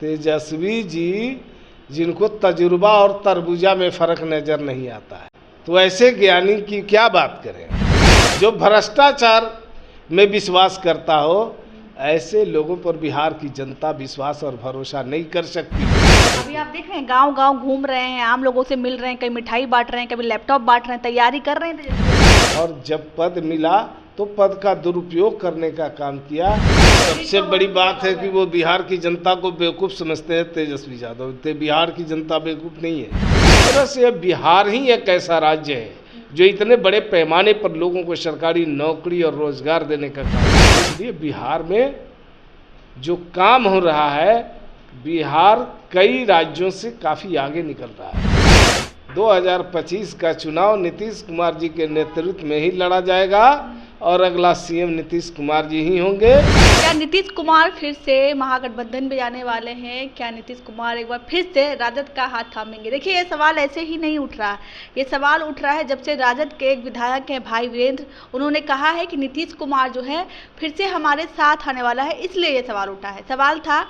तेजस्वी जी जिनको तजुर्बा और तरबूजा में फ़र्क नज़र नहीं आता है, तो ऐसे ज्ञानी की क्या बात करें। जो भ्रष्टाचार में विश्वास करता हो, ऐसे लोगों पर बिहार की जनता विश्वास और भरोसा नहीं कर सकती। अभी आप देख रहे हैं गांव-गांव घूम रहे हैं, आम लोगों से मिल रहे हैं, कभी मिठाई बांट रहे हैं, कभी लैपटॉप बांट रहे हैं, तैयारी कर रहे हैं। और जब पद मिला तो पद का दुरुपयोग करने का काम किया। सबसे बड़ी बात है कि वो बिहार की जनता को बेवकूफ़ समझते हैं तेजस्वी यादव। बिहार की जनता बेवकूफ़ नहीं है। इस तरह से बिहार ही एक ऐसा राज्य है जो इतने बड़े पैमाने पर लोगों को सरकारी नौकरी और रोजगार देने का काम है। इसलिए बिहार में जो काम हो रहा है, बिहार कई राज्यों से काफ़ी आगे निकल रहा है। 2025 का चुनाव नीतीश कुमार जी के नेतृत्व में ही लड़ा जाएगा और अगला सीएम नीतीश कुमार जी ही होंगे। क्या नीतीश कुमार फिर से महागठबंधन में जाने वाले हैं? क्या नीतीश कुमार एक बार फिर से राजद का हाथ थामेंगे? देखिए, ये सवाल ऐसे ही नहीं उठ रहा, ये सवाल उठ रहा है जब से राजद के एक विधायक हैं भाई वीरेंद्र, उन्होंने कहा है कि नीतीश कुमार जो है फिर से हमारे साथ आने वाला है, इसलिए ये सवाल उठा है। सवाल था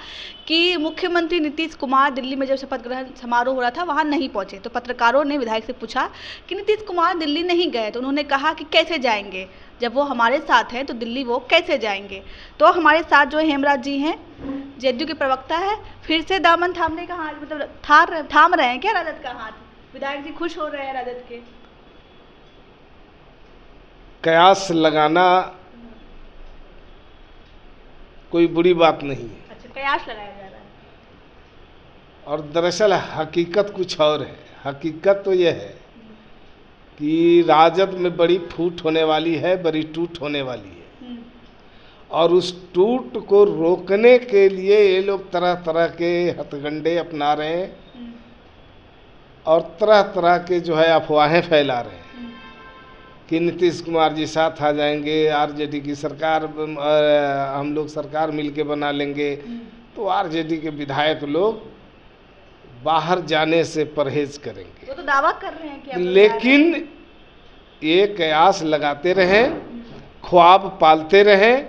कि मुख्यमंत्री नीतीश कुमार दिल्ली में जब शपथ ग्रहण समारोह हो रहा था वहाँ नहीं पहुँचे, तो पत्रकारों ने विधायक से पूछा कि नीतीश कुमार दिल्ली नहीं गए, तो उन्होंने कहा कि कैसे जाएंगे, जब वो हमारे साथ हैं तो दिल्ली वो कैसे जाएंगे। तो हमारे साथ जो हेमराज जी हैं, जेडीयू के प्रवक्ता है, फिर से दामन थामने का हाथ, मतलब थाम रहे हैं क्या राजद का हाथ? विधायक जी खुश हो रहे हैं राजद के? कयास लगाना कोई बुरी बात नहीं है। अच्छा, कयास लगाया जा रहा है। और दरअसल हकीकत कुछ और है। हकीकत तो यह है कि राजद में बड़ी फूट होने वाली है, बड़ी टूट होने वाली है, और उस टूट को रोकने के लिए ये लोग तरह तरह के हथकंडे अपना रहे हैं और तरह तरह के जो है अफवाहें फैला रहे हैं कि नीतीश कुमार जी साथ आ जाएंगे, आरजेडी की सरकार, हम लोग सरकार मिलके बना लेंगे। तो आरजेडी के विधायक लोग बाहर जाने से परहेज करेंगे। वो तो दावा कर रहे हैं कि लेकिन ये कयास लगाते रहें, ख्वाब पालते रहें,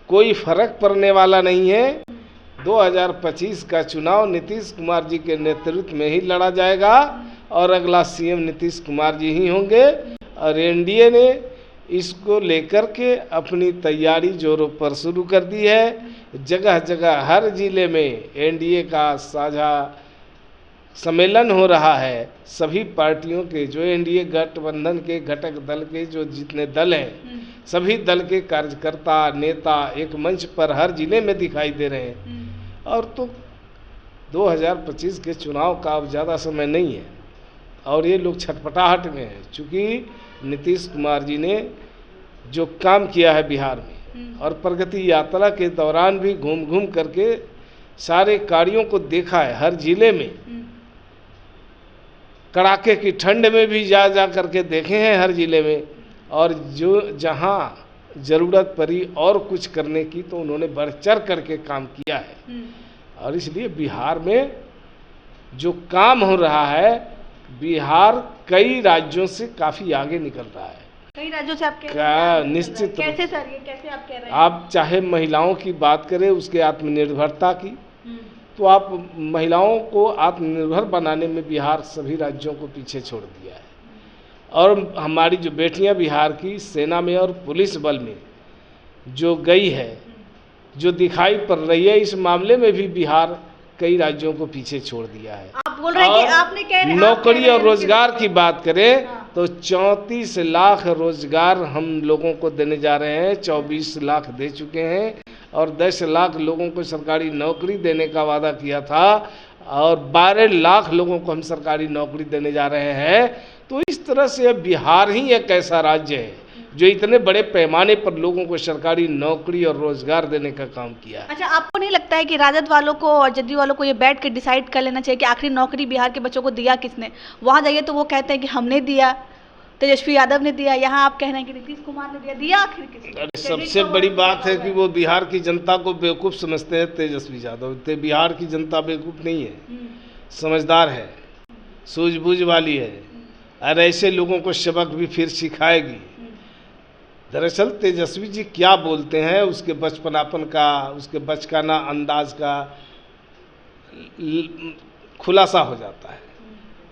कोई फर्क पड़ने वाला नहीं है। 2025 का चुनाव नीतीश कुमार जी के नेतृत्व में ही लड़ा जाएगा और अगला सीएम नीतीश कुमार जी ही होंगे। और एनडीए ने इसको लेकर के अपनी तैयारी जोरों पर शुरू कर दी है। जगह जगह हर जिले में एनडीए का साझा सम्मेलन हो रहा है। सभी पार्टियों के, जो एनडीए गठबंधन के घटक दल के जो जितने दल हैं, सभी दल के कार्यकर्ता, नेता एक मंच पर हर जिले में दिखाई दे रहे हैं। और तो 2025 के चुनाव का अब ज़्यादा समय नहीं है और ये लोग छटपटाहट में हैं, चूँकि नीतीश कुमार जी ने जो काम किया है बिहार में और प्रगति यात्रा के दौरान भी घूम घूम करके सारे कार्यों को देखा है। हर जिले में कड़ाके की ठंड में भी जा करके देखे हैं हर जिले में, और जो जहां ज़रूरत पड़ी और कुछ करने की तो उन्होंने बढ़ चढ़ करके काम किया है। और इसलिए बिहार में जो काम हो रहा है, बिहार कई राज्यों से काफ़ी आगे निकल रहा है। कई राज्यों से आप कह रहे हैं? निश्चित। कैसे सर, ये कैसे आप कह रहे हैं? आप चाहे महिलाओं की बात करें, उसके आत्मनिर्भरता की, तो आप महिलाओं को आत्मनिर्भर बनाने में बिहार सभी राज्यों को पीछे छोड़ दिया है। और हमारी जो बेटियां बिहार की सेना में और पुलिस बल में जो गई है, जो दिखाई पड़ रही है, इस मामले में भी बिहार कई राज्यों को पीछे छोड़ दिया है। आप बोल रहे हैं कि आपने कह रहे हैं नौकरी और रोजगार की बात करें तो 34 लाख रोजगार हम लोगों को देने जा रहे हैं। 24 लाख दे चुके हैं और 10 लाख लोगों को सरकारी नौकरी देने का वादा किया था और 12 लाख लोगों को हम सरकारी नौकरी देने जा रहे हैं। तो इस तरह से बिहार ही एक ऐसा राज्य है जो इतने बड़े पैमाने पर लोगों को सरकारी नौकरी और रोजगार देने का काम किया है। अच्छा, आपको नहीं लगता है कि राजद वालों को और जदयू वालों को ये बैठ के डिसाइड कर लेना चाहिए कि आखिर नौकरी बिहार के बच्चों को दिया किसने? वहाँ जाइए तो वो कहते हैं कि हमने दिया, तेजस्वी यादव ने दिया, यहाँ आप कह रहे हैं कि नीतीश कुमार ने दिया आखिर किसने? अरे सबसे बड़ी बात है कि वो बिहार की जनता को बेवकूफ़ समझते हैं तेजस्वी यादव। बिहार की जनता बेवकूफ़ नहीं है, समझदार है, सूझबूझ वाली है और ऐसे लोगों को सबक भी फिर सिखाएगी। दरअसल तेजस्वी जी क्या बोलते हैं, उसके बचपनापन का, उसके बचकाना अंदाज का खुलासा हो जाता है।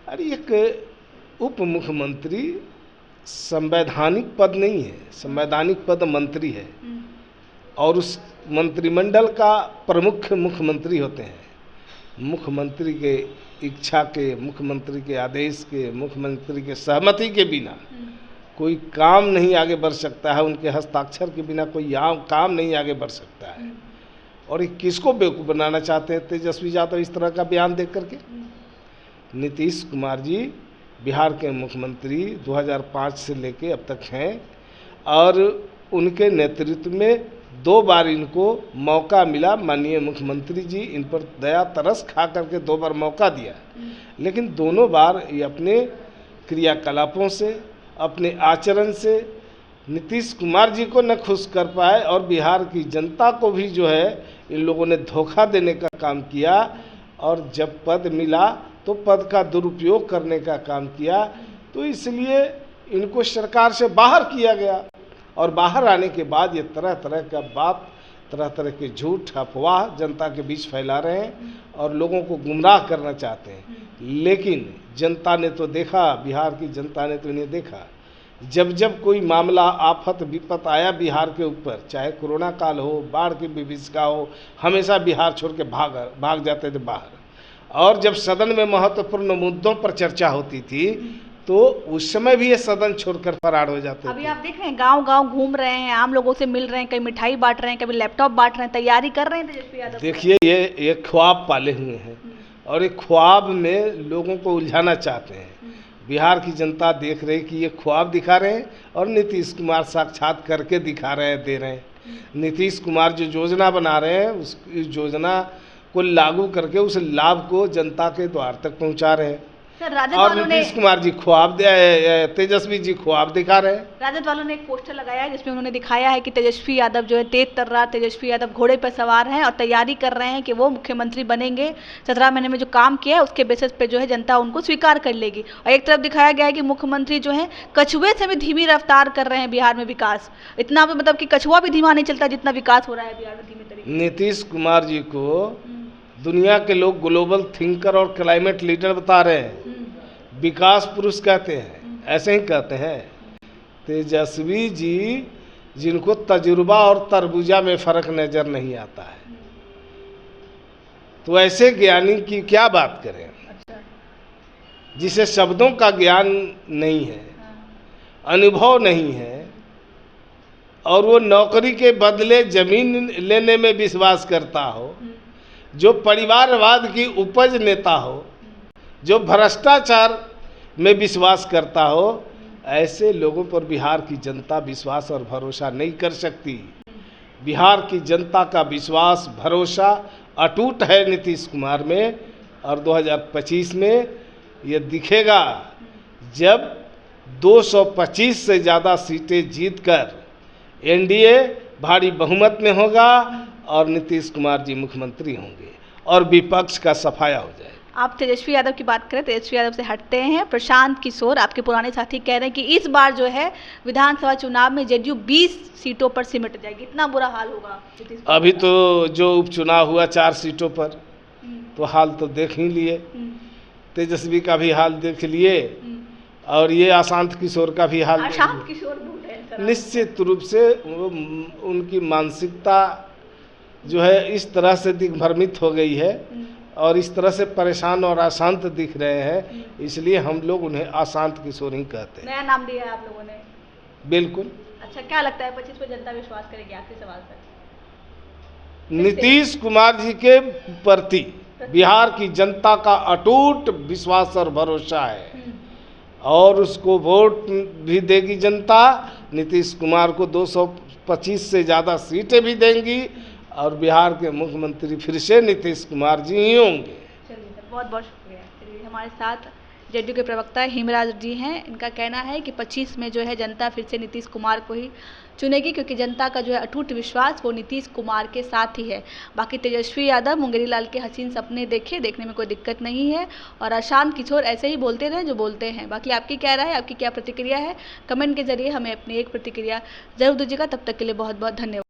अरे एक उप मुख्यमंत्री संवैधानिक पद नहीं है, संवैधानिक पद मंत्री है, और उस मंत्रिमंडल का प्रमुख मुख्यमंत्री होते हैं। मुख्यमंत्री के इच्छा के, मुख्यमंत्री के आदेश के, मुख्यमंत्री के सहमति के बिना कोई काम नहीं आगे बढ़ सकता है, उनके हस्ताक्षर के बिना कोई काम नहीं आगे बढ़ सकता है। और ये किसको बेवकूफ़ बनाना चाहते हैं तेजस्वी यादव इस तरह का बयान देख करके? नीतीश कुमार जी बिहार के मुख्यमंत्री 2005 से लेके अब तक हैं, और उनके नेतृत्व में 2 बार इनको मौका मिला। माननीय मुख्यमंत्री जी इन पर दया तरस खा करके 2 बार मौका दिया, लेकिन दोनों बार ये अपने क्रियाकलापों से, अपने आचरण से नीतीश कुमार जी को न खुश कर पाए, और बिहार की जनता को भी जो है इन लोगों ने धोखा देने का काम किया। और जब पद मिला तो पद का दुरुपयोग करने का काम किया, तो इसलिए इनको सरकार से बाहर किया गया। और बाहर आने के बाद ये तरह तरह का बात, तरह तरह के झूठ अफवाह जनता के बीच फैला रहे हैं और लोगों को गुमराह करना चाहते हैं। लेकिन जनता ने तो देखा, बिहार की जनता ने तो इन्हें देखा। जब जब कोई मामला, आफत विपत आया बिहार के ऊपर, चाहे कोरोना काल हो, बाढ़ की विभीषिका हो, हमेशा बिहार छोड़ के भाग जाते थे बाहर। और जब सदन में महत्वपूर्ण मुद्दों पर चर्चा होती थी तो उस समय भी ये सदन छोड़कर फरार हो जाते थे। अभी आप देख रहे हैं गांव-गांव घूम रहे हैं, आम लोगों से मिल रहे हैं, कहीं मिठाई बांट रहे हैं, कभी लैपटॉप बांट रहे हैं, तैयारी कर रहे हैं तेजस्वी यादव। देखिए ये ख्वाब पाले हुए हैं और ये ख्वाब में लोगों को उलझाना चाहते हैं। बिहार की जनता देख रही कि ये ख्वाब दिखा रहे हैं और नीतीश कुमार साक्षात करके दिखा रहे हैं, दे रहे हैं। नीतीश कुमार जो योजना बना रहे हैं उस योजना को लागू करके उस लाभ को जनता के द्वार तक पहुंचा रहे हैं। राजद और वालों ने, नीतीश कुमार जी ख्वाब, तेजस्वी जी ख्वाब दिखा रहे हैं। राजद वालों ने एक पोस्टर लगाया है जिसमें उन्होंने दिखाया है कि तेजस्वी यादव जो है तेज तर्रार, तेजस्वी यादव घोड़े पर सवार हैं और तैयारी कर रहे हैं कि वो मुख्यमंत्री बनेंगे। 17 महीने में जो काम किया है उसके बेसिस पे जो है जनता उनको स्वीकार कर लेगी। और एक तरफ दिखाया गया है कि मुख्यमंत्री जो है कछुए से भी धीमी रफ्तार कर रहे हैं बिहार में विकास। इतना मतलब कि कछुआ भी धीमा नहीं चलता जितना विकास हो रहा है बिहार में धीमे तरीके। नीतीश कुमार जी को दुनिया के लोग ग्लोबल थिंकर और क्लाइमेट लीडर बता रहे हैं, विकास पुरुष कहते हैं, ऐसे ही कहते हैं। तेजस्वी जी जिनको तजुर्बा और तरबूजा में फर्क नजर नहीं आता है, तो ऐसे ज्ञानी की क्या बात करें जिसे शब्दों का ज्ञान नहीं है, अनुभव नहीं है, और वो नौकरी के बदले जमीन लेने में विश्वास करता हो, जो परिवारवाद की उपज नेता हो, जो भ्रष्टाचार में विश्वास करता हो, ऐसे लोगों पर बिहार की जनता विश्वास और भरोसा नहीं कर सकती। बिहार की जनता का विश्वास भरोसा अटूट है नीतीश कुमार में, और 2025 में ये दिखेगा जब 225 से ज़्यादा सीटें जीतकर एनडीए भारी बहुमत में होगा और नीतीश कुमार जी मुख्यमंत्री होंगे और विपक्ष का सफाया हो जाएगा। आप तेजस्वी यादव की बात करें, तेजस्वी यादव से हटते हैं। प्रशांत किशोर आपके पुराने साथी कह रहे हैं कि इस बार जो है विधानसभा चुनाव में जेडीयू 20 सीटों पर सिमट जाएगी। इतना बुरा हाल होगा। अभी तो जो उपचुनाव हुआ 4 सीटों पर, तो हाल तो देख ही लिए, तेजस्वी का भी हाल देख लिए और ये अशांत किशोर का भी हाल। अशांत किशोर निश्चित रूप से उनकी मानसिकता जो है इस तरह से दिग्भ्रमित हो गई है और इस तरह से परेशान और अशांत दिख रहे हैं, इसलिए हम लोग उन्हें अशांत किशोर ही कहते हैं। नया नाम दिया है आप लोगों ने? बिल्कुल। अच्छा, क्या लगता है 25 पर जनता विश्वास करेगी? आखिरी सवाल सर। नीतीश कुमार जी के प्रति बिहार की जनता का अटूट विश्वास और भरोसा है और उसको वोट भी देगी जनता। नीतीश कुमार को 225 से ज़्यादा सीटें भी देंगी और बिहार के मुख्यमंत्री फिर से नीतीश कुमार जी ही होंगे। चलिए सर, बहुत बहुत शुक्रिया। चलिए, हमारे साथ जेडीयू के प्रवक्ता हेमराज जी हैं। इनका कहना है कि 25 में जो है जनता फिर से नीतीश कुमार को ही चुनेगी, क्योंकि जनता का जो है अटूट विश्वास वो नीतीश कुमार के साथ ही है। बाकी तेजस्वी यादव मुंगेरी लाल के हसीन सपने देखने में कोई दिक्कत नहीं है, और अशांत किशोर ऐसे ही बोलते रहे जो बोलते हैं। बाकी आपकी क्या राय है, आपकी क्या प्रतिक्रिया है, कमेंट के जरिए हमें अपनी एक प्रतिक्रिया जरूर दीजिएगा। तब तक के लिए बहुत बहुत धन्यवाद।